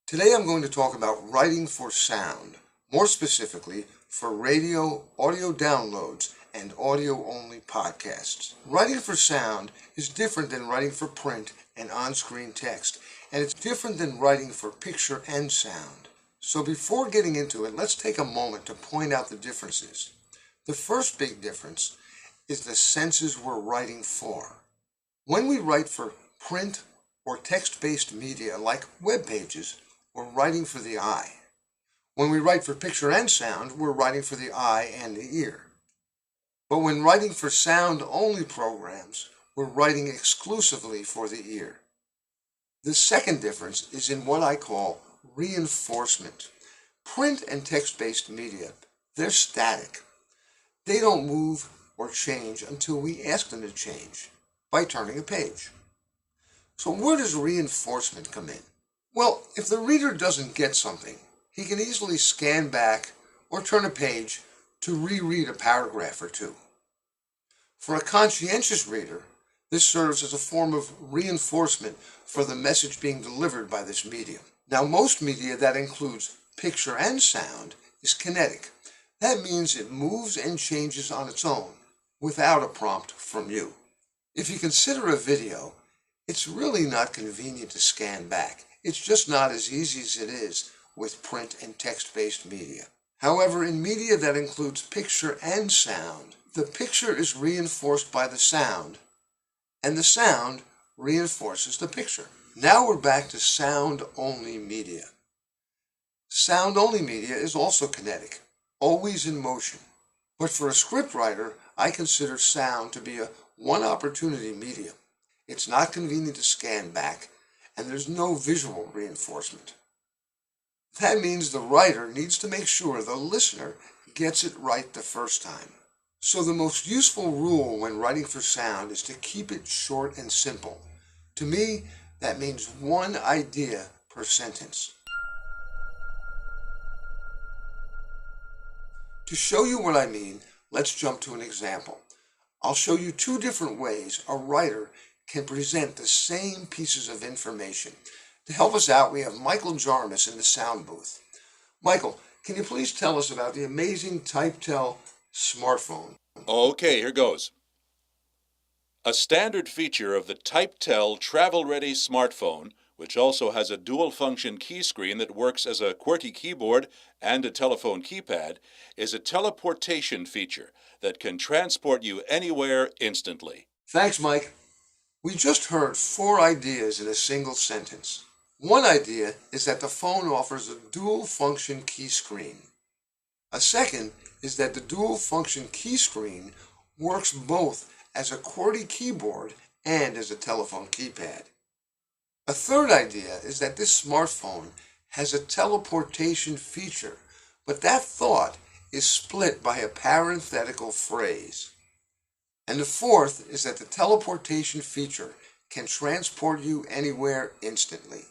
Today I'm going to talk about writing for sound, more specifically for radio, audio downloads, and audio-only podcasts. Writing for sound is different than writing for print and on-screen text, and it's different than writing for picture and sound. So before getting into it, let's take a moment to point out the differences. The first big difference is the senses we're writing for. When we write for print or text-based media like web pages, we're writing for the eye. When we write for picture and sound, we're writing for the eye and the ear. But when writing for sound-only programs, we're writing exclusively for the ear. The second difference is in what I call reinforcement. Print and text-based media, they're static. They don't move or change until we ask them to change by turning a page. So where does reinforcement come in? Well, if the reader doesn't get something, he can easily scan back or turn a page to reread a paragraph or two. For a conscientious reader, this serves as a form of reinforcement for the message being delivered by this medium. Now, most media that includes picture and sound is kinetic. That means it moves and changes on its own without a prompt from you. If you consider a video, it's really not convenient to scan back. It's just not as easy as it is with print and text-based media. However, in media that includes picture and sound, the picture is reinforced by the sound, and the sound reinforces the picture. Now we're back to sound-only media. Sound-only media is also kinetic, always in motion. But for a scriptwriter, I consider sound to be a one-opportunity medium. It's not convenient to scan back, and there's no visual reinforcement. That means the writer needs to make sure the listener gets it right the first time. So the most useful rule when writing for sound is to keep it short and simple. To me, that means one idea per sentence. To show you what I mean, let's jump to an example. I'll show you two different ways a writer can present the same pieces of information. To help us out, we have Michael Jarmus in the sound booth. Michael, can you please tell us about the amazing TypeTel smartphone? Okay, here goes. A standard feature of the TypeTel travel-ready smartphone, which also has a dual-function key screen that works as a QWERTY keyboard and a telephone keypad, is a teleportation feature that can transport you anywhere instantly. Thanks, Mike. We just heard 4 ideas in a single sentence. One idea is that the phone offers a dual-function key screen. A second is that the dual-function key screen works both as a QWERTY keyboard and as a telephone keypad. A third idea is that this smartphone has a teleportation feature, but that thought is split by a parenthetical phrase. And the fourth is that the teleportation feature can transport you anywhere instantly.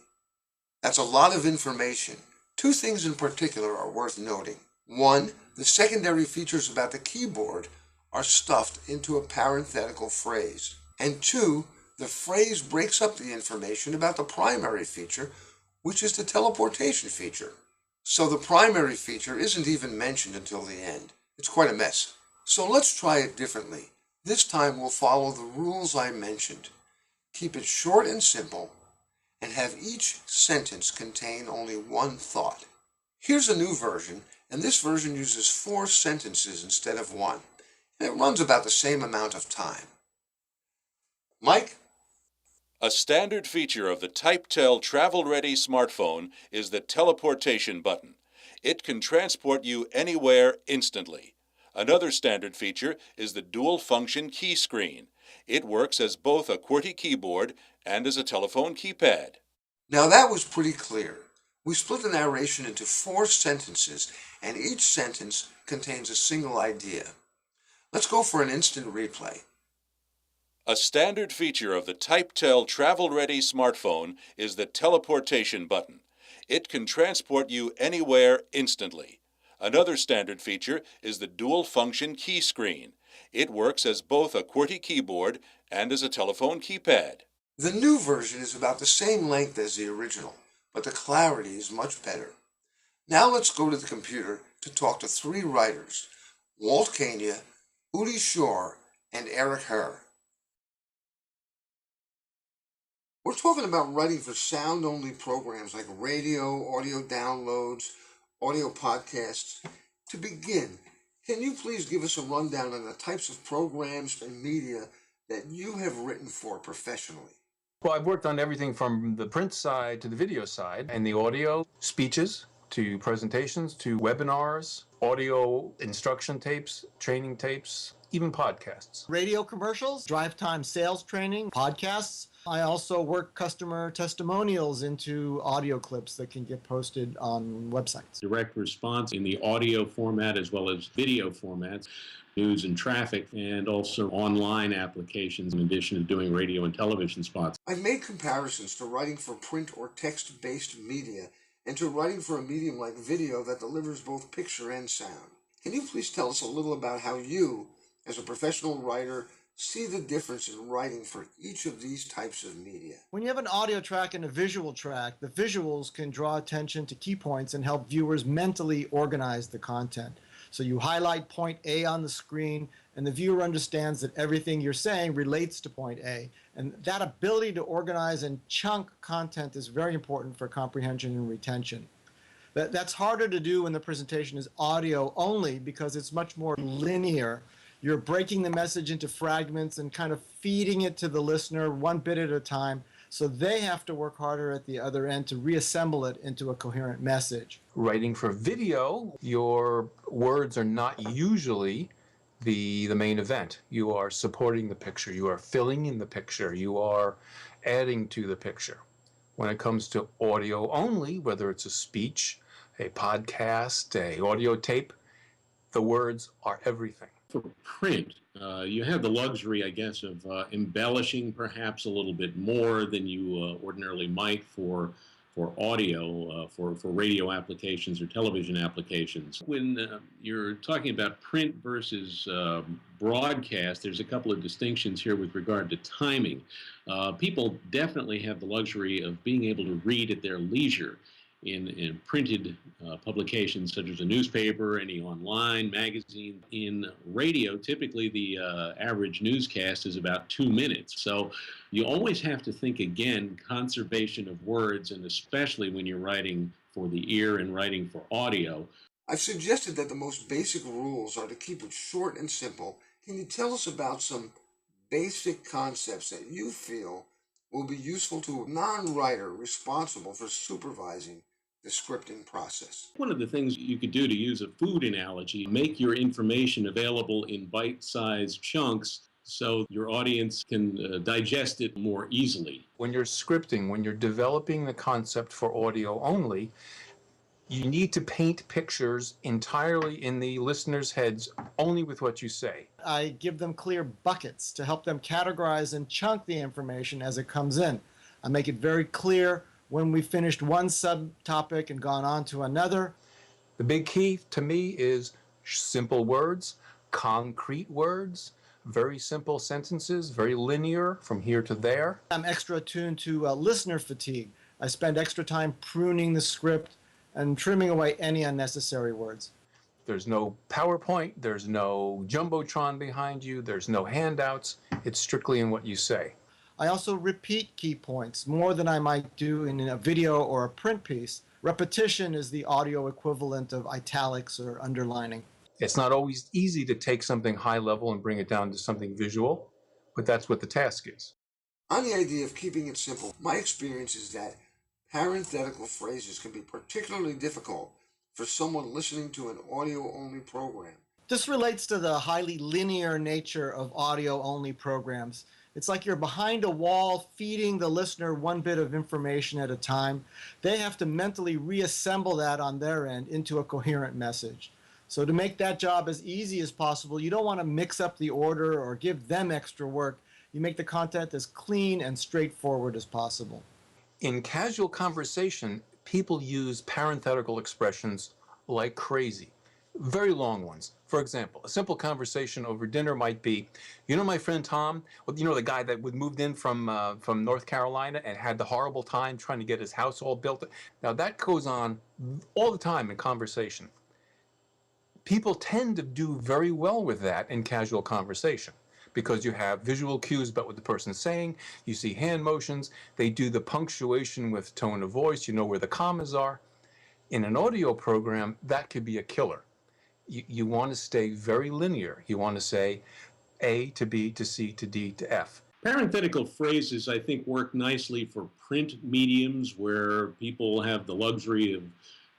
That's a lot of information. 2 things in particular are worth noting. 1, the secondary features about the keyboard are stuffed into a parenthetical phrase. And 2, the phrase breaks up the information about the primary feature, which is the teleportation feature. So the primary feature isn't even mentioned until the end. It's quite a mess. So let's try it differently. This time we'll follow the rules I mentioned. Keep it short and simple, and have each sentence contain only one thought. Here's a new version, and this version uses 4 sentences instead of 1. And it runs about the same amount of time. Mike? A standard feature of the TypeTel travel-ready smartphone is the teleportation button. It can transport you anywhere instantly. Another standard feature is the dual-function key screen. It works as both a QWERTY keyboard and as a telephone keypad. Now that was pretty clear. We split the narration into 4 sentences, and each sentence contains a single idea. Let's go for an instant replay. A standard feature of the TypeTel travel-ready smartphone is the teleportation button. It can transport you anywhere instantly. Another standard feature is the dual-function key screen. It works as both a QWERTY keyboard and as a telephone keypad. The new version is about the same length as the original, but the clarity is much better. Now let's go to the computer to talk to three writers, Walt Kania, Udi Shorr, and Eric Herr. We're talking about writing for sound-only programs like radio, audio downloads, audio podcasts. To begin, can you please give us a rundown on the types of programs and media that you have written for professionally? Well, I've worked on everything from the print side to the video side, and the audio, speeches, to presentations, to webinars, audio instruction tapes, training tapes, even podcasts. Radio commercials, drive time sales training, podcasts. I also work customer testimonials into audio clips that can get posted on websites. Direct response in the audio format as well as video formats, news and traffic, and also online applications in addition to doing radio and television spots. I've made comparisons to writing for print or text-based media and to writing for a medium like video that delivers both picture and sound. Can you please tell us a little about how you, as a professional writer, see the difference in writing for each of these types of media? When you have an audio track and a visual track, the visuals can draw attention to key points and help viewers mentally organize the content. So you highlight point A on the screen, and the viewer understands that everything you're saying relates to point A. And that ability to organize and chunk content is very important for comprehension and retention. That's harder to do when the presentation is audio only because it's much more linear. You're breaking the message into fragments and kind of feeding it to the listener one bit at a time, so they have to work harder at the other end to reassemble it into a coherent message. Writing for video, your words are not usually the main event. You are supporting the picture. You are filling in the picture. You are adding to the picture. When it comes to audio only, whether it's a speech, a podcast, a audio tape, the words are everything. For print, you have the luxury, I guess, of embellishing perhaps a little bit more than you ordinarily might for audio, for radio applications or television applications. When you're talking about print versus broadcast, there's a couple of distinctions here with regard to timing. People definitely have the luxury of being able to read at their leisure in printed publications such as a newspaper, any online magazine. In radio, typically the average newscast is about 2 minutes. So you always have to think again, conservation of words, and especially when you're writing for the ear and writing for audio. I've suggested that the most basic rules are to keep it short and simple. Can you tell us about some basic concepts that you feel will be useful to a non-writer responsible for supervising the scripting process? One of the things you could do, to use a food analogy, make your information available in bite-sized chunks so your audience can digest it more easily. When you're scripting, when you're developing the concept for audio only, you need to paint pictures entirely in the listener's heads only with what you say. I give them clear buckets to help them categorize and chunk the information as it comes in. I make it very clear when we finished one subtopic and gone on to another. The big key to me is simple words, concrete words, very simple sentences, very linear from here to there. I'm extra attuned to listener fatigue. I spend extra time pruning the script and trimming away any unnecessary words. There's no PowerPoint, there's no Jumbotron behind you, there's no handouts. It's strictly in what you say. I also repeat key points more than I might do in a video or a print piece. Repetition is the audio equivalent of italics or underlining. It's not always easy to take something high level and bring it down to something visual, but that's what the task is. On the idea of keeping it simple, my experience is that parenthetical phrases can be particularly difficult for someone listening to an audio-only program. This relates to the highly linear nature of audio-only programs. It's like you're behind a wall feeding the listener one bit of information at a time. They have to mentally reassemble that on their end into a coherent message. So to make that job as easy as possible, you don't want to mix up the order or give them extra work. You make the content as clean and straightforward as possible. In casual conversation, people use parenthetical expressions like crazy. very long ones. For example, a simple conversation over dinner might be, you know, my friend Tom, well, you know, the guy that moved in from North Carolina and had the horrible time trying to get his house all built. Now that goes on all the time in conversation. People tend to do very well with that in casual conversation because you have visual cues about what the person's saying, you see hand motions, they do the punctuation with tone of voice, you know where the commas are. In an audio program, that could be a killer. You want to stay very linear. You want to say A to B to C to D to F. Parenthetical phrases, I think, work nicely for print mediums where people have the luxury of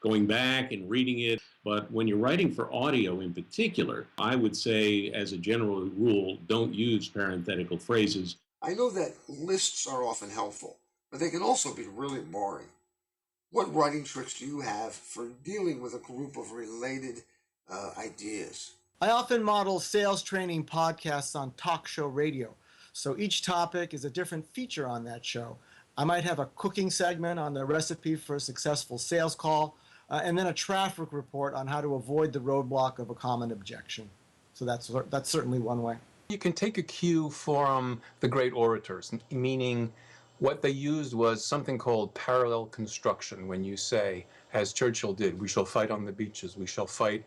going back and reading it. But when you're writing for audio in particular, I would say, as a general rule, don't use parenthetical phrases. I know that lists are often helpful, but they can also be really boring. What writing tricks do you have for dealing with a group of related ideas? I often model sales training podcasts on talk show radio. So each topic is a different feature on that show. I might have a cooking segment on the recipe for a successful sales call, and then a traffic report on how to avoid the roadblock of a common objection. So that's certainly one way. You can take a cue from the great orators, meaning what they used was something called parallel construction. When you say, as Churchill did, we shall fight on the beaches, we shall fight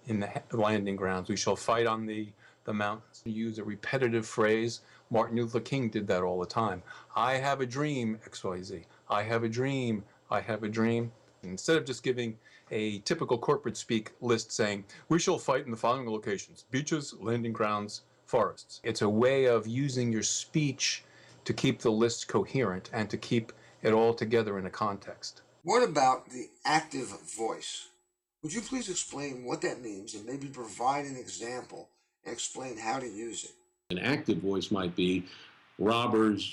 in the landing grounds, we shall fight on the mountains. You use a repetitive phrase. Martin Luther King did that all the time. I have a dream, XYZ. I have a dream, I have a dream. Instead of just giving a typical corporate speak list saying, we shall fight in the following locations: beaches, landing grounds, forests. It's a way of using your speech to keep the list coherent and to keep it all together in a context. What about the active voice? Would you please explain what that means and maybe provide an example and explain how to use it? An active voice might be, robbers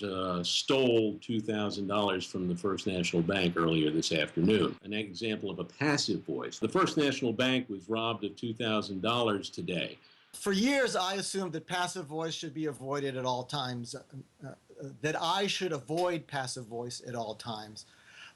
stole $2,000 from the First National Bank earlier this afternoon. An example of a passive voice: the First National Bank was robbed of $2,000 today. For years, I assumed that passive voice should be avoided at all times, that I should avoid passive voice at all times.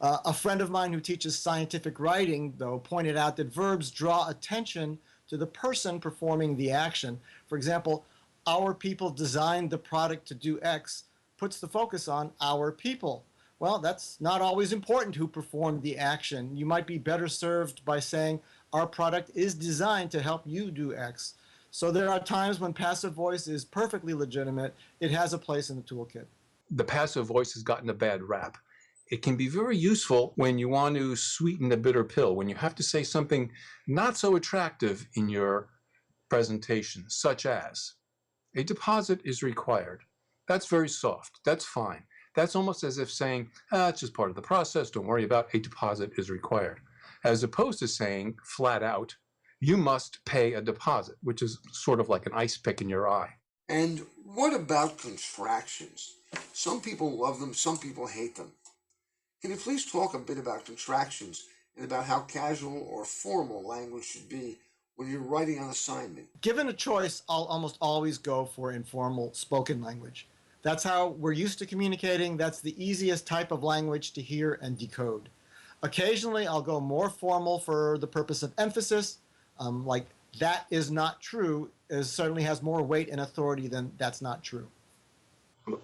A friend of mine who teaches scientific writing, though, pointed out that verbs draw attention to the person performing the action. For example, our people designed the product to do X puts the focus on our people. Well, that's not always important who performed the action. You might be better served by saying, our product is designed to help you do X. So there are times when passive voice is perfectly legitimate. It has a place in the toolkit. The passive voice has gotten a bad rap. It can be very useful when you want to sweeten a bitter pill, when you have to say something not so attractive in your presentation, such as, a deposit is required. That's very soft. That's fine. That's almost as if saying, it's just part of the process. Don't worry about it. A deposit is required. As opposed to saying flat out, you must pay a deposit, which is sort of like an ice pick in your eye. And what about contractions? Some people love them, some people hate them. Can you please talk a bit about contractions and about how casual or formal language should be when you're writing on assignment? Given a choice, I'll almost always go for informal spoken language. That's how we're used to communicating. That's the easiest type of language to hear and decode. Occasionally, I'll go more formal for the purpose of emphasis, like that is not true, certainly has more weight and authority than that's not true.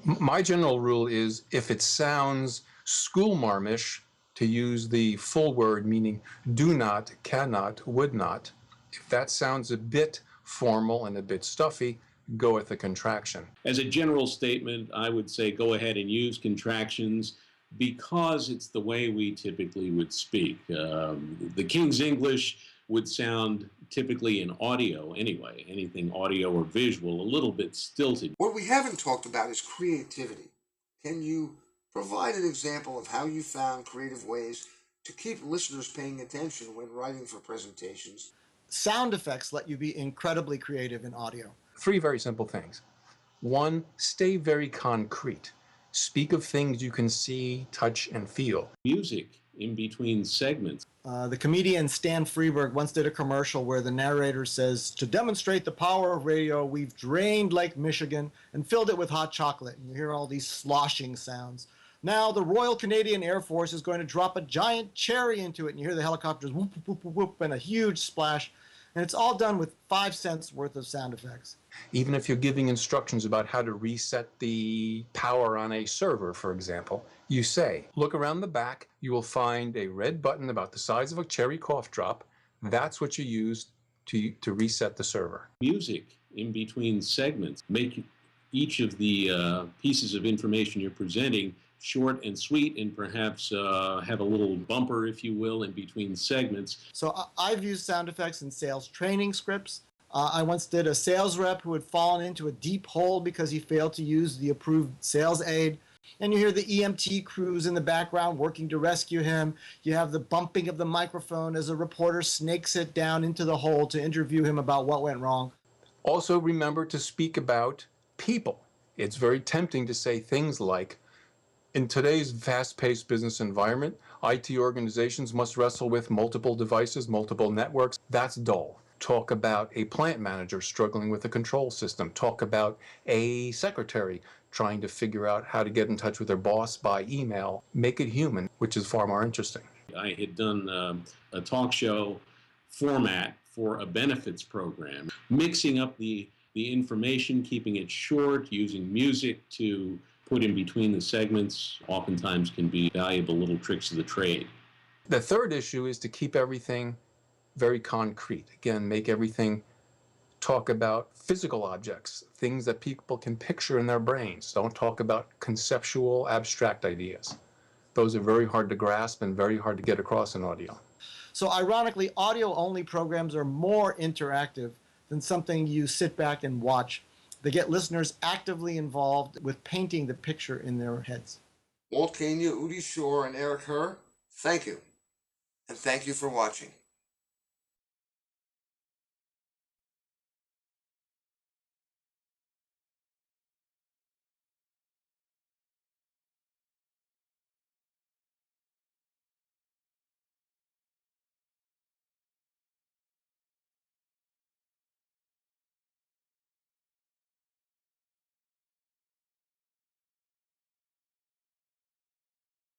My general rule is if it sounds schoolmarmish, to use the full word, meaning do not, cannot, would not. If that sounds a bit formal and a bit stuffy, go with the contraction. As a general statement, I would say go ahead and use contractions because it's the way we typically would speak. The King's English would sound typically in audio anyway, anything audio or visual, a little bit stilted. What we haven't talked about is creativity. Can you provide an example of how you found creative ways to keep listeners paying attention when writing for presentations? Sound effects let you be incredibly creative in audio. 3 very simple things. 1, stay very concrete. Speak of things you can see, touch, and feel. Music in between segments. The comedian Stan Freberg once did a commercial where the narrator says, to demonstrate the power of radio, we've drained Lake Michigan and filled it with hot chocolate. And you hear all these sloshing sounds. Now the Royal Canadian Air Force is going to drop a giant cherry into it. And you hear the helicopters whoop, whoop, whoop, whoop, and a huge splash. And it's all done with 5 cents worth of sound effects. Even if you're giving instructions about how to reset the power on a server, for example, you say, look around the back, you will find a red button about the size of a cherry cough drop. That's what you use to reset the server. Music in between segments. Make each of the pieces of information you're presenting short and sweet, and perhaps have a little bumper, if you will, in between segments. So I've used sound effects in sales training scripts. I once did a sales rep who had fallen into a deep hole because he failed to use the approved sales aid. And you hear the EMT crews in the background working to rescue him. You have the bumping of the microphone as a reporter snakes it down into the hole to interview him about what went wrong. Also, remember to speak about people. It's very tempting to say things like, in today's fast-paced business environment, IT organizations must wrestle with multiple devices, multiple networks. That's dull. Talk about a plant manager struggling with a control system. Talk about a secretary trying to figure out how to get in touch with their boss by email. Make it human, which is far more interesting. I had done a talk show format for a benefits program, mixing up the information, keeping it short, using music to put in between the segments, oftentimes can be valuable little tricks of the trade. The third issue is to keep everything very concrete. Again, make everything talk about physical objects, things that people can picture in their brains. Don't talk about conceptual, abstract ideas. Those are very hard to grasp and very hard to get across in audio. So ironically, audio-only programs are more interactive than something you sit back and watch. They get listeners actively involved with painting the picture in their heads. Walt Kania, Udi Shorr, and Eric Herr, thank you. And thank you for watching.